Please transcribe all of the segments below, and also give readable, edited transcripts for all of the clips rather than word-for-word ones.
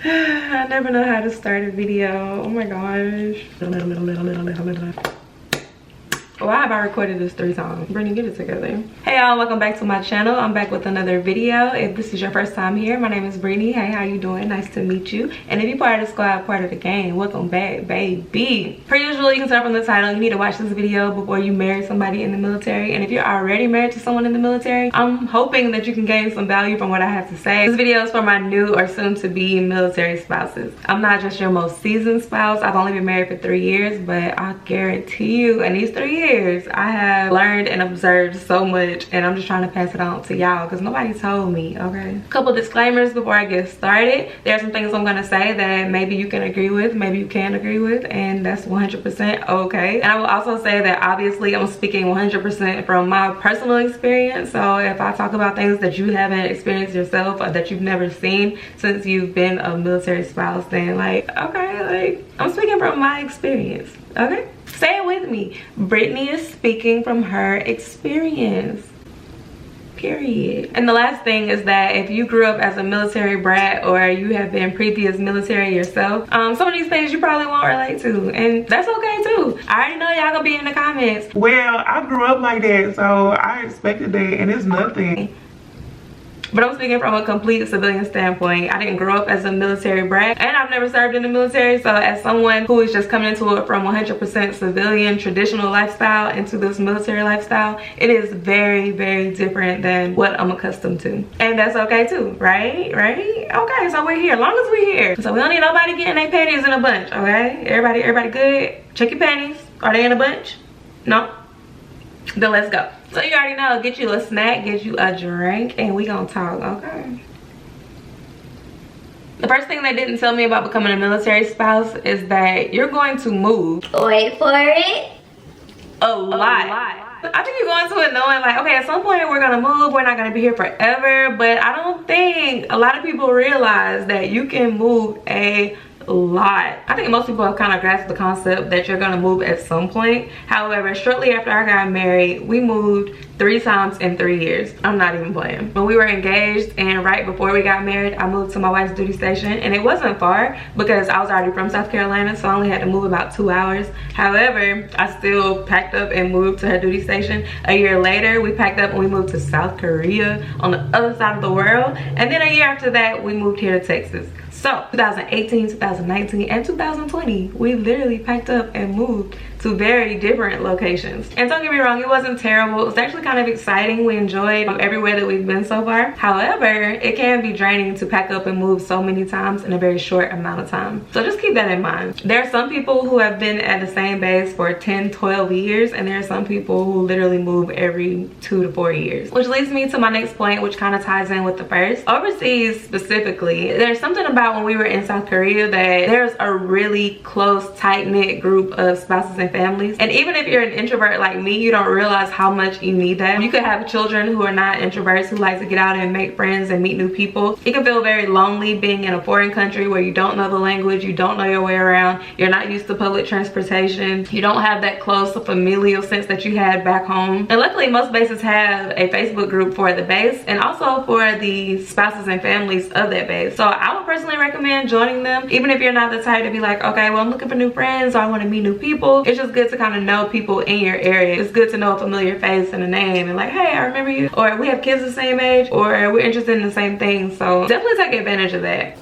I never know how to start a video. Oh my gosh. Why have I recorded this 3 times? Brittany, get it together. Hey y'all, welcome back to my channel. I'm back with another video. If this is your first time here, my name is Brittany. Hey, how you doing? Nice to meet you. And if you're part of the squad, part of the gang, welcome back, baby. Per usual, you can tell from the title, you need to watch this video before you marry somebody in the military. And if you're already married to someone in the military, I'm hoping that you can gain some value from what I have to say. This video is for my new or soon to be military spouses. I'm not just your most seasoned spouse. I've only been married for 3 years, but I guarantee you in these 3 years, I have learned and observed so much, and I'm just trying to pass it on to y'all because nobody told me. Okay, couple disclaimers before I get started. There are some things I'm gonna say that maybe you can agree with, maybe you can't agree with, and that's 100% okay. And I will also say that obviously I'm speaking 100% from my personal experience. So if I talk about things that you haven't experienced yourself or that you've never seen since you've been a military spouse, then like, okay, like I'm speaking from my experience. Okay, say it with me. Brittany is speaking from her experience, period. And the last thing is that if you grew up as a military brat or you have been previous military yourself, some of these things you probably won't relate to, and that's okay too. I already know y'all gonna be in the comments, well, I grew up like that, so I expected that, and it's nothing. but I'm speaking from a complete civilian standpoint. I didn't grow up as a military brat, and I've never served in the military. So as someone who is just coming into it from 100% civilian traditional lifestyle into this military lifestyle, it is very, very different than what I'm accustomed to. And that's okay too, right? Okay, so we're here, as long as we're here. So we don't need nobody getting their panties in a bunch, okay? Everybody good? Check your panties. Are they in a bunch? No? Then let's go. So you already know, get you a snack, get you a drink, and we gonna talk, okay? The first thing they didn't tell me about becoming a military spouse is that you're going to move. Wait for it. A lot. I think you go into it knowing like, okay, at some point we're gonna move, we're not gonna be here forever, but I don't think a lot of people realize that you can move a lot. I think most people have kind of grasped the concept that you're gonna move at some point. However, shortly after I got married, we moved 3 times in 3 years. I'm not even playing. When we were engaged and right before we got married, I moved to my wife's duty station, and it wasn't far because I was already from South Carolina, so I only had to move about 2 hours. However, I still packed up and moved to her duty station. A year later, we packed up and we moved to South Korea on the other side of the world, and then a year after that, we moved here to Texas. So 2018, 2019, and 2020, we literally packed up and moved to very different locations. And don't get me wrong, it wasn't terrible. It was actually kind of exciting. We enjoyed everywhere that we've been so far. However, it can be draining to pack up and move so many times in a very short amount of time. So just keep that in mind. There are some people who have been at the same base for 10, 12 years, and there are some people who literally move every 2 to 4 years. Which leads me to my next point, which kind of ties in with the first. Overseas specifically, there's something about when we were in South Korea that there's a really close, tight-knit group of spouses and families. And even if you're an introvert like me, you don't realize how much you need that. You could have children who are not introverts, who like to get out and make friends and meet new people. It can feel very lonely being in a foreign country where you don't know the language, you don't know your way around, you're not used to public transportation, you don't have that close familial sense that you had back home. And luckily most bases have a Facebook group for the base and also for the spouses and families of that base. So I would personally recommend joining them, even if you're not the type to be like, okay, well, I'm looking for new friends or I want to meet new people. It's just good to kind of know people in your area. It's good to know a familiar face and a name and like, hey, I remember you, or we have kids the same age, or we're interested in the same thing. So definitely take advantage of that.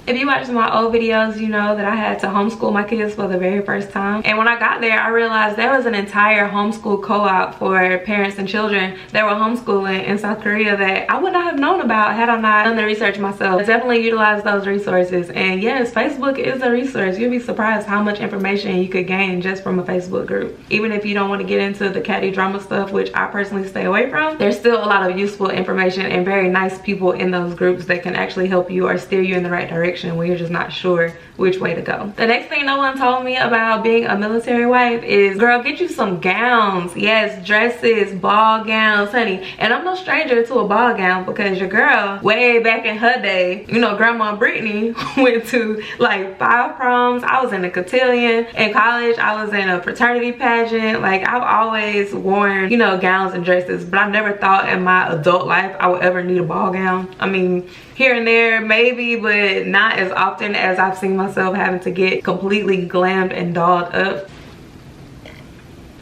If you watch my old videos, you know that I had to homeschool my kids for the very first time. And when I got there, I realized there was an entire homeschool co-op for parents and children that were homeschooling in South Korea that I would not have known about had I not done the research myself. Definitely utilize those resources. And yes, Facebook is a resource. You'll be surprised how much information you could gain just from a Facebook group. Even if you don't want to get into the catty drama stuff, which I personally stay away from, there's still a lot of useful information and very nice people in those groups that can actually help you or steer you in the right direction direction when you're just not sure which way to go. The next thing no one told me about being a military wife is, girl, get you some gowns. Yes, dresses, ball gowns, honey. And I'm no stranger to a ball gown because your girl, way back in her day, you know, Grandma Brittany went to like 5 proms. I was in a cotillion. In college, I was in a fraternity pageant. Like, I've always worn, you know, gowns and dresses, but I never thought in my adult life I would ever need a ball gown. I mean, here and there maybe, but not as often as I've seen myself having to get completely glammed and dolled up.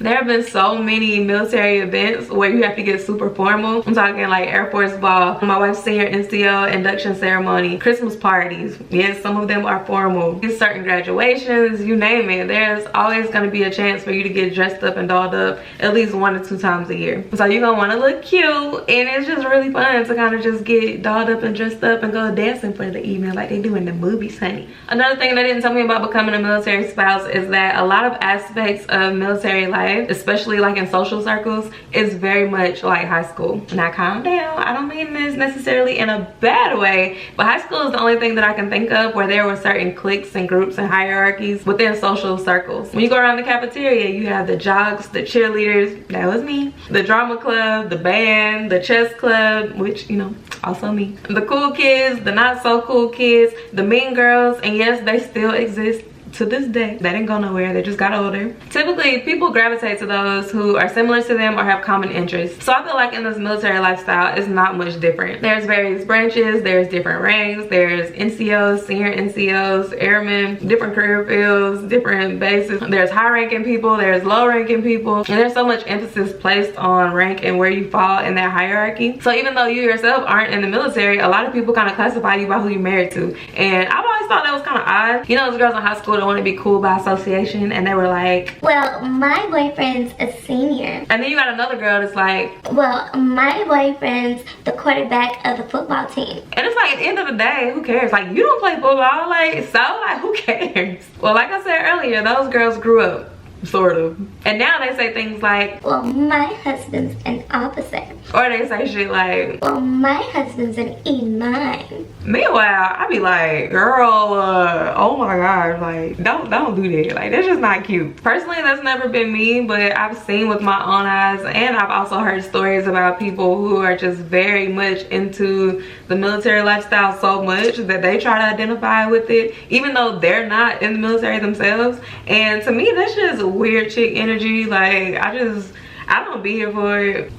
There have been so many military events where you have to get super formal. I'm talking like Air Force Ball, my wife's senior NCO induction ceremony, Christmas parties. Yes, some of them are formal. Certain graduations, you name it. There's always going to be a chance for you to get dressed up and dolled up at least 1 to 2 times a year. So you're going to want to look cute, and it's just really fun to kind of just get dolled up and dressed up and go dancing for the evening like they do in the movies, honey. Another thing they didn't tell me about becoming a military spouse is that a lot of aspects of military life, especially like in social circles, is very much like high school. Now calm down, I don't mean this necessarily in a bad way, but high school is the only thing that I can think of where there were certain cliques and groups and hierarchies within social circles. When you go around the cafeteria, you have the jocks, the cheerleaders, that was me, the drama club, the band, the chess club, which, you know, also me, the cool kids, the not so cool kids, the mean girls, and yes, they still exist to this day. They didn't go nowhere, they just got older. Typically, people gravitate to those who are similar to them or have common interests. So I feel like in this military lifestyle, it's not much different. There's various branches, there's different ranks, there's NCOs, senior NCOs, airmen, different career fields, different bases. There's high-ranking people, there's low-ranking people, and there's so much emphasis placed on rank and where you fall in that hierarchy. So even though you yourself aren't in the military, a lot of people kind of classify you by who you're married to. And I've always thought that was kind of odd. You know, those girls in high school don't want to be cool by association, and they were like, well, my boyfriend's a senior. And then you got another girl that's like, well, my boyfriend's the quarterback of the football team. And it's like, at the end of the day, who cares? Like, you don't play football, like, so, like, who cares? Well, like I said earlier, those girls grew up, sort of. And now they say things like, well, my husband's an officer. Or they say shit like, well, my husband's an E9. Meanwhile, I be like, girl, oh my god, like, don't do that. Like, that's just not cute. Personally, that's never been me, but I've seen with my own eyes, and I've also heard stories about people who are just very much into the military lifestyle so much that they try to identify with it, even though they're not in the military themselves. And to me, that's just weird chick energy. Like, I don't be here for it.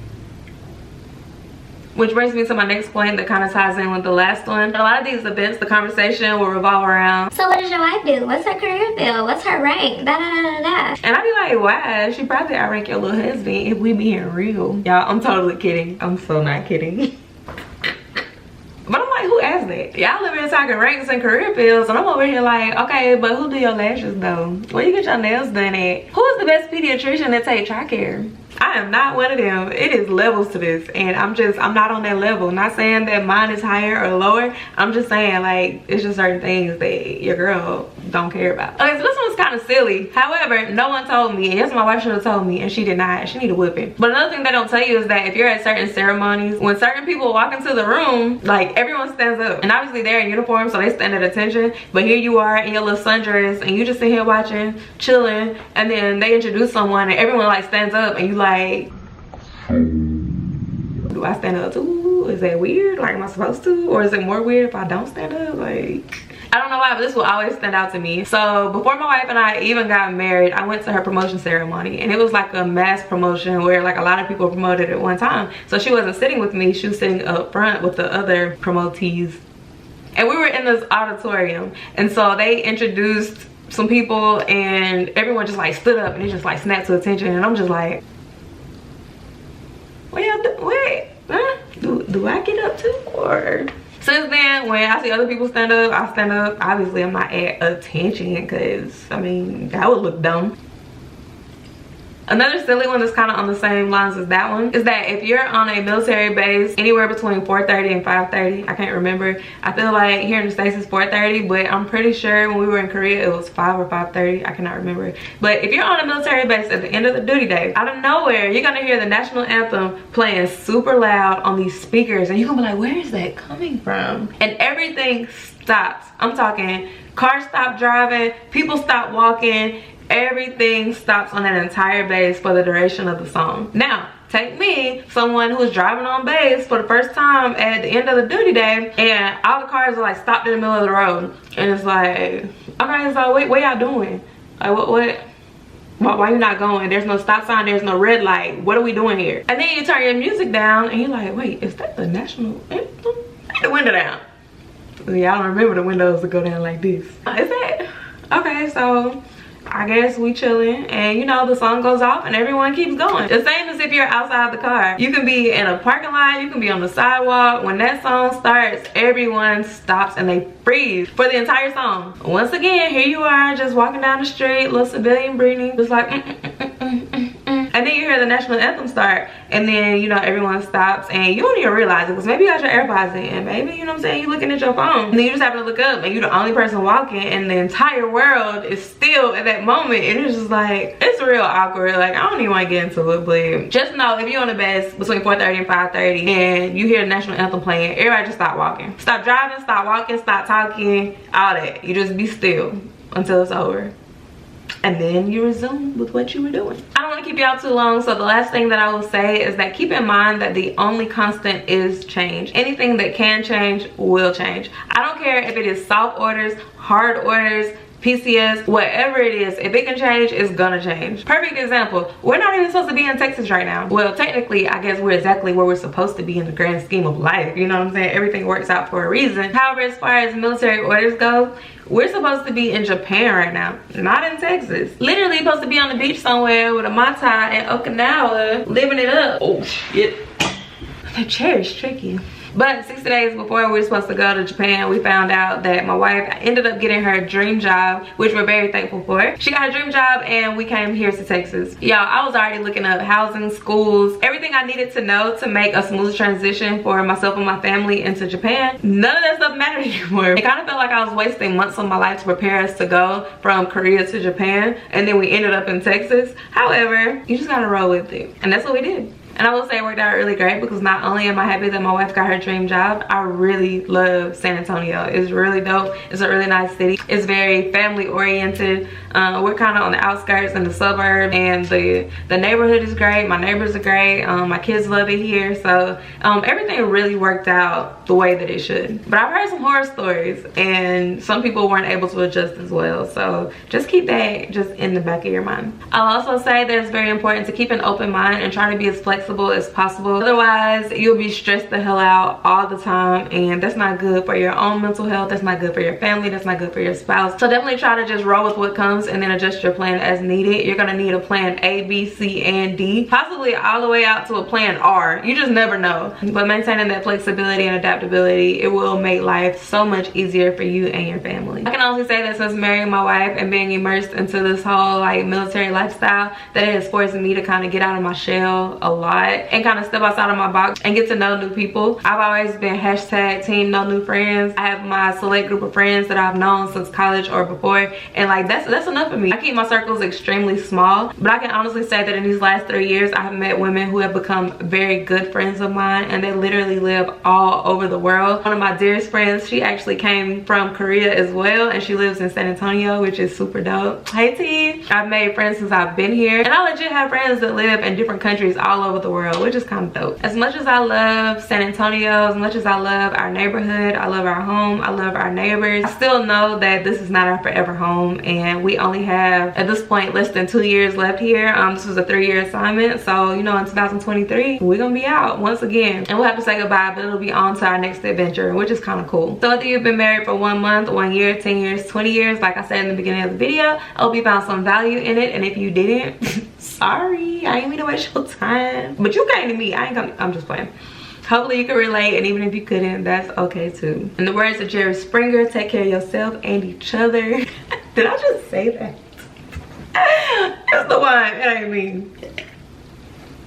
Which brings me to my next point that kind of ties in with the last one. A lot of these events, the conversation will revolve around, so what does your wife do? What's her career field? What's her rank? Da da da da da. And I be like, why? She probably outrank your little husband if we being real. Y'all, I'm totally kidding. I'm so not kidding. But I'm like, who asked that? Y'all live here talking ranks and career fields, and I'm over here like, okay, but who do your lashes though? Where you get your nails done at? Who is the best pediatrician that take TRICARE? I am not one of them. It is levels to this, and I'm not on that level. Not saying that mine is higher or lower. I'm just saying, like, it's just certain things that your girl don't care about. Okay, so this one's kind of silly. However, no one told me, and yes, my wife should have told me, and she did not. She need a whipping. But another thing they don't tell you is that if you're at certain ceremonies, when certain people walk into the room, like, everyone stands up. And obviously they're in uniform, so they stand at attention. But here you are in your little sundress, and you just sit here watching, chilling, and then they introduce someone, and everyone like stands up, and you like, do I stand up too? Is that weird? Like, am I supposed to? Or is it more weird if I don't stand up? Like, I don't know why, but this will always stand out to me. So before my wife and I even got married, I went to her promotion ceremony, and it was like a mass promotion where like a lot of people were promoted at one time. So she wasn't sitting with me, she was sitting up front with the other promotees. And we were in this auditorium, and so they introduced some people, and everyone just like stood up and they just like snapped to attention, and I'm just like, what y'all do? Wait, huh? Do I get up too? Or since then, when I see other people stand up, I stand up. Obviously, I'm not at attention because, I mean, that would look dumb. Another silly one that's kind of on the same lines as that one is that if you're on a military base anywhere between 4:30 and 5:30, I can't remember. I feel like here in the States it's 4:30, but I'm pretty sure when we were in Korea it was 5 or 5:30. I cannot remember. But if you're on a military base at the end of the duty day, out of nowhere, you're gonna hear the national anthem playing super loud on these speakers, and you're gonna be like, where is that coming from? And everything stops. I'm talking cars stop driving, people stop walking, everything stops on that entire base for the duration of the song. Now, take me, someone who's driving on base for the first time at the end of the duty day, and all the cars are like stopped in the middle of the road. And it's like, okay, so what y'all doing? Like why you not going? There's no stop sign, there's no red light. What are we doing here? And then you turn your music down and you're like, wait, is that the national anthem? Take the window down. Y'all don't remember the windows to go down like this. Is that? Okay, so I guess we chilling, and you know, the song goes off and everyone keeps going. The same as if you're outside the car. You can be in a parking lot, you can be on the sidewalk. When that song starts, everyone stops and they freeze for the entire song. Once again, here you are just walking down the street, little civilian breathing, just like and then you hear the national anthem start, and then, you know, everyone stops and you don't even realize it because maybe you got your AirPods in, maybe, you know what I'm saying, you're looking at your phone, and then you just happen to look up and you're the only person walking and the entire world is still at that moment, and it's just like, it's real awkward. Like, I don't even want to get into it, but just know if you're on the bus between 4:30 and 5:30 and you hear the national anthem playing, everybody just stop walking, stop driving, stop walking, stop talking, all that. You just be still until it's over, and then you resume with what you were doing. I don't want to keep y'all too long, so the last thing that I will say is that keep in mind that the only constant is change. Anything that can change will change. I don't care if it is soft orders, hard orders, PCS, whatever it is, if it can change, it's gonna change. Perfect example, we're not even supposed to be in Texas right now. Well, technically, I guess we're exactly where we're supposed to be in the grand scheme of life, you know what I'm saying? Everything works out for a reason. However, as far as military orders go, we're supposed to be in Japan right now, not in Texas. Literally supposed to be on the beach somewhere with a Mai Tai in Okinawa, living it up. Oh shit, that chair is tricky. But 60 days before we were supposed to go to Japan, we found out that my wife ended up getting her dream job, which we're very thankful for. She got a dream job and we came here to Texas. Y'all, I was already looking up housing, schools, everything I needed to know to make a smooth transition for myself and my family into Japan. None of that stuff mattered anymore. It kind of felt like I was wasting months of my life to prepare us to go from Korea to Japan, and then we ended up in Texas. However, you just gotta roll with it, and that's what we did. And I will say it worked out really great because not only am I happy that my wife got her dream job, I really love San Antonio. It's really dope. It's a really nice city. It's very family oriented. We're kind of on the outskirts in the suburbs, and the neighborhood is great. My neighbors are great. My kids love it here. So everything really worked out the way that it should. But I've heard some horror stories and some people weren't able to adjust as well. So just keep that just in the back of your mind. I'll also say that it's very important to keep an open mind and try to be as flexible as possible. Otherwise, you'll be stressed the hell out all the time, and that's not good for your own mental health. That's not good for your family. That's not good for your spouse. So definitely try to just roll with what comes and then adjust your plan as needed. You're gonna need a plan A, B, C, and D, possibly all the way out to a plan R. You just never know. But maintaining that flexibility and adaptability, it will make life so much easier for you and your family. I can honestly say that since marrying my wife and being immersed into this whole like military lifestyle, that it has forced me to kind of get out of my shell a lot and kind of step outside of my box and get to know new people. I've always been hashtag team no new friends. I have my select group of friends that I've known since college or before, and like that's enough for me. I keep my circles extremely small, but I can honestly say that in these last 3 years I have met women who have become very good friends of mine, and they literally live all over the world. One of my dearest friends, she actually came from Korea as well, and she lives in San Antonio, which is super dope. Hey T. I've made friends since I've been here, and I legit have friends that live in different countries all over the world, which is kind of dope. As much as I love San Antonio, as much as I love our neighborhood, I love our home, I love our neighbors, I still know that this is not our forever home, and we only have at this point less than 2 years left here. This was a 3-year assignment, so you know in 2023 we're gonna be out once again, and we'll have to say goodbye, but it'll be on to our next adventure, which is kind of cool. So whether you've been married for 1 month, 1 year, 10 years, 20 years, like I said in the beginning of the video, I hope you found some value in it, and if you didn't, sorry, I ain't mean to waste your time, but you came to me. I ain't coming. I'm just playing. Hopefully you can relate, and even if you couldn't, that's okay too. In the words of Jerry Springer, take care of yourself and each other. Did I just say that? That's the one. It ain't me.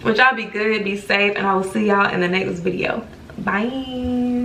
But y'all be good, be safe, and I will see y'all in the next video. Bye.